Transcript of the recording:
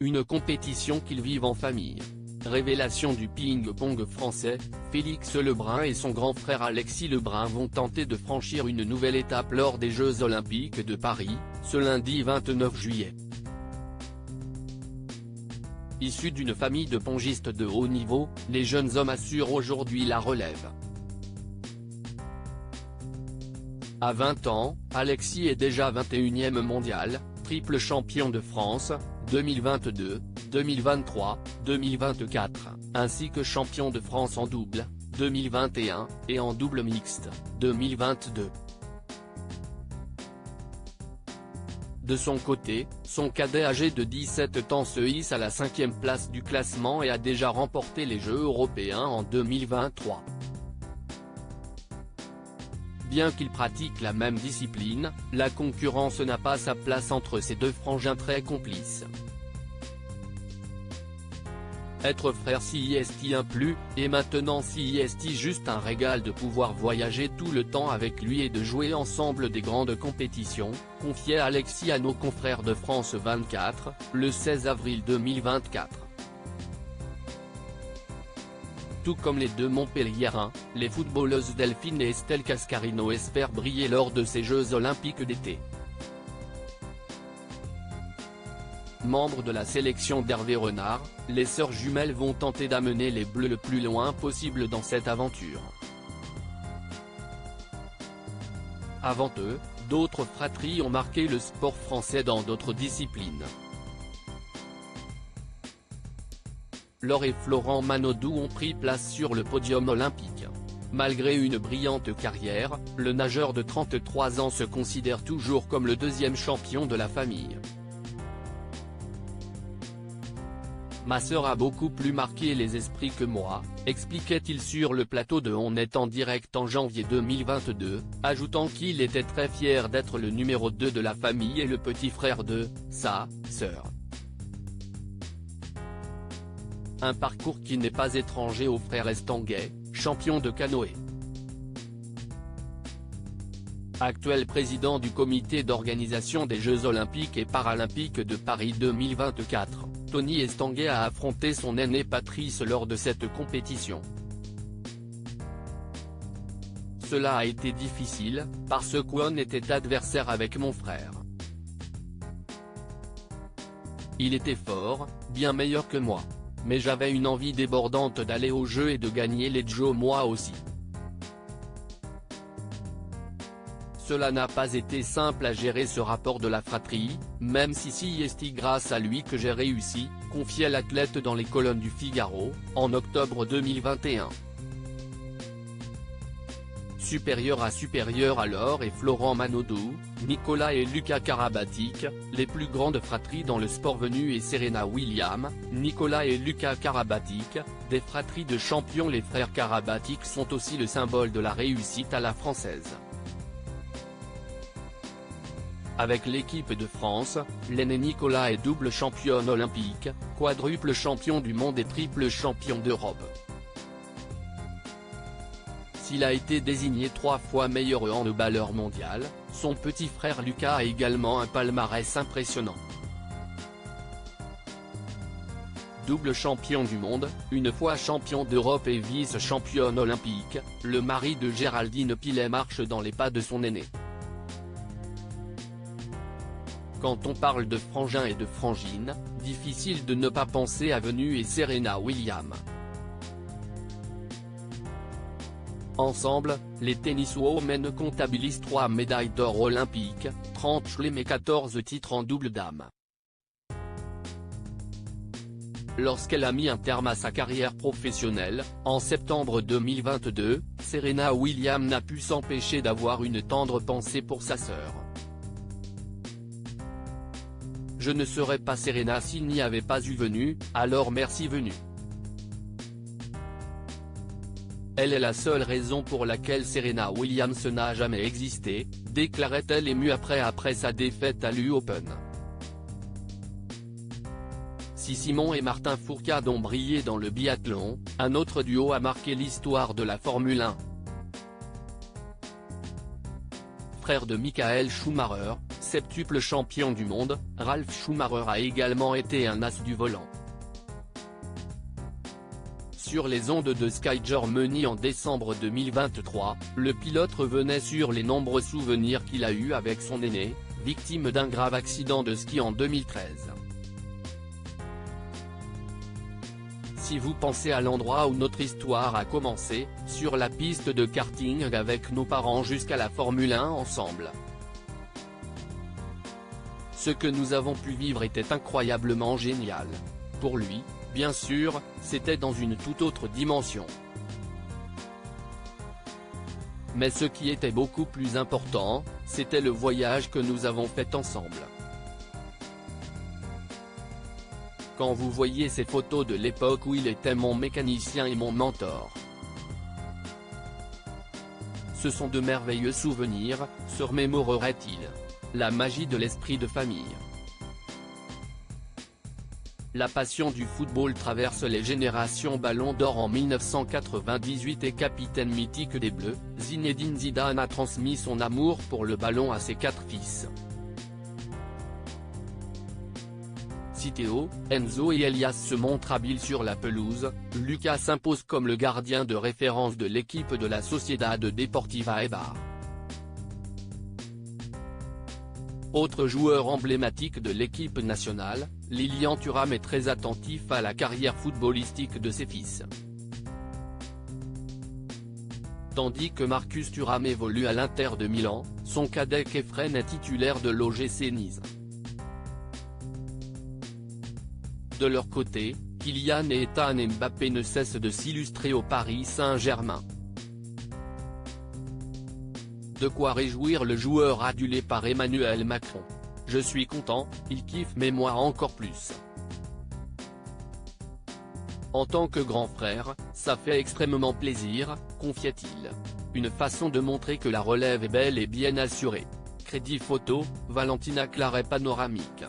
une compétition qu'ils vivent en famille. Révélation du ping-pong français, Félix Lebrun et son grand frère Alexis Lebrun vont tenter de franchir une nouvelle étape lors des Jeux Olympiques de Paris, ce lundi 29 juillet. Issus d'une famille de pongistes de haut niveau, les jeunes hommes assurent aujourd'hui la relève. À 20 ans, Alexis est déjà 21e mondial, triple champion de France, 2022, 2023, 2024, ainsi que champion de France en double, 2021, et en double mixte, 2022. De son côté, son cadet âgé de 17 ans se hisse à la 5e place du classement et a déjà remporté les Jeux européens en 2023. Bien qu'ils pratiquent la même discipline, la concurrence n'a pas sa place entre ces deux frangins très complices. Être frère si est un plus, et maintenant si est juste un régal de pouvoir voyager tout le temps avec lui et de jouer ensemble des grandes compétitions, confiait Alexis à nos confrères de France 24, le 16 avril 2024. Tout comme les deux Montpelliérains, les footballeuses Delphine et Estelle Cascarino espèrent briller lors de ces Jeux Olympiques d'été. Membres de la sélection d'Hervé Renard, les sœurs jumelles vont tenter d'amener les Bleus le plus loin possible dans cette aventure. Avant eux, d'autres fratries ont marqué le sport français dans d'autres disciplines. Laure et Florent Manodou ont pris place sur le podium olympique. Malgré une brillante carrière, le nageur de 33 ans se considère toujours comme le deuxième champion de la famille. Ma sœur a beaucoup plus marqué les esprits que moi, expliquait-il sur le plateau de On est en direct en janvier 2022, ajoutant qu'il était très fier d'être le numéro 2 de la famille et le petit frère de sa sœur. Un parcours qui n'est pas étranger au frère Estanguet, champion de canoë. Actuel président du comité d'organisation des Jeux Olympiques et Paralympiques de Paris 2024, Tony Estanguet a affronté son aîné Patrice lors de cette compétition. Cela a été difficile, parce qu'on était adversaire avec mon frère. Il était fort, bien meilleur que moi. Mais j'avais une envie débordante d'aller au jeu et de gagner les Jeux moi aussi. Cela n'a pas été simple à gérer ce rapport de la fratrie, même si c'est grâce à lui que j'ai réussi, confiait l'athlète dans les colonnes du Figaro, en octobre 2021. Supérieur à supérieur alors et Florent Manodou, Nicolas et Lucas Karabatic, les plus grandes fratries dans le sport venu et Serena Williams, Nicolas et Lucas Karabatic, des fratries de champions. Les frères Karabatic sont aussi le symbole de la réussite à la française. Avec l'équipe de France, l'aîné Nicolas est double championne olympique, quadruple champion du monde et triple champion d'Europe. S'il a été désigné 3 fois meilleur handballeur mondial, son petit frère Lucas a également un palmarès impressionnant. Double champion du monde, une fois champion d'Europe et vice-championne olympique, le mari de Géraldine Pilet marche dans les pas de son aîné. Quand on parle de frangins et de frangines, difficile de ne pas penser à Venus et Serena Williams. Ensemble, les tenniswomen comptabilisent 3 médailles d'or olympiques, 30 chelems et 14 titres en double dames. Lorsqu'elle a mis un terme à sa carrière professionnelle, en septembre 2022, Serena Williams n'a pu s'empêcher d'avoir une tendre pensée pour sa sœur. Je ne serais pas Serena s'il n'y avait pas eu Venus, alors merci Venus. Elle est la seule raison pour laquelle Serena Williams n'a jamais existé, déclarait-elle émue après sa défaite à l'US Open. Si Simon et Martin Fourcade ont brillé dans le biathlon, un autre duo a marqué l'histoire de la Formule 1. Frère de Michael Schumacher, septuple champion du monde, Ralf Schumacher a également été un as du volant. Sur les ondes de Sky Germany en décembre 2023, le pilote revenait sur les nombreux souvenirs qu'il a eus avec son aîné, victime d'un grave accident de ski en 2013. Si vous pensez à l'endroit où notre histoire a commencé, sur la piste de karting avec nos parents jusqu'à la Formule 1 ensemble. Ce que nous avons pu vivre était incroyablement génial. Pour lui, bien sûr, c'était dans une toute autre dimension. Mais ce qui était beaucoup plus important, c'était le voyage que nous avons fait ensemble. Quand vous voyez ces photos de l'époque où il était mon mécanicien et mon mentor. Ce sont de merveilleux souvenirs, se remémorerait-il. La magie de l'esprit de famille. La passion du football traverse les générations. Ballon d'or en 1998 et capitaine mythique des Bleus, Zinedine Zidane a transmis son amour pour le ballon à ses 4 fils. Théo, Enzo et Elias se montrent habiles sur la pelouse, Lucas s'impose comme le gardien de référence de l'équipe de la Sociedad Deportiva Eibar. Autre joueur emblématique de l'équipe nationale, Lilian Thuram est très attentif à la carrière footballistique de ses fils. Tandis que Marcus Thuram évolue à l'Inter de Milan, son cadet Kefren est titulaire de l'OGC Nice. De leur côté, Kylian et Ethan Mbappé ne cessent de s'illustrer au Paris Saint-Germain. De quoi réjouir le joueur adulé par Emmanuel Macron. Je suis content, il kiffe mais moi encore plus. En tant que grand frère, ça fait extrêmement plaisir, confia-t-il. Une façon de montrer que la relève est belle et bien assurée. Crédit photo, Valentina Claret panoramique.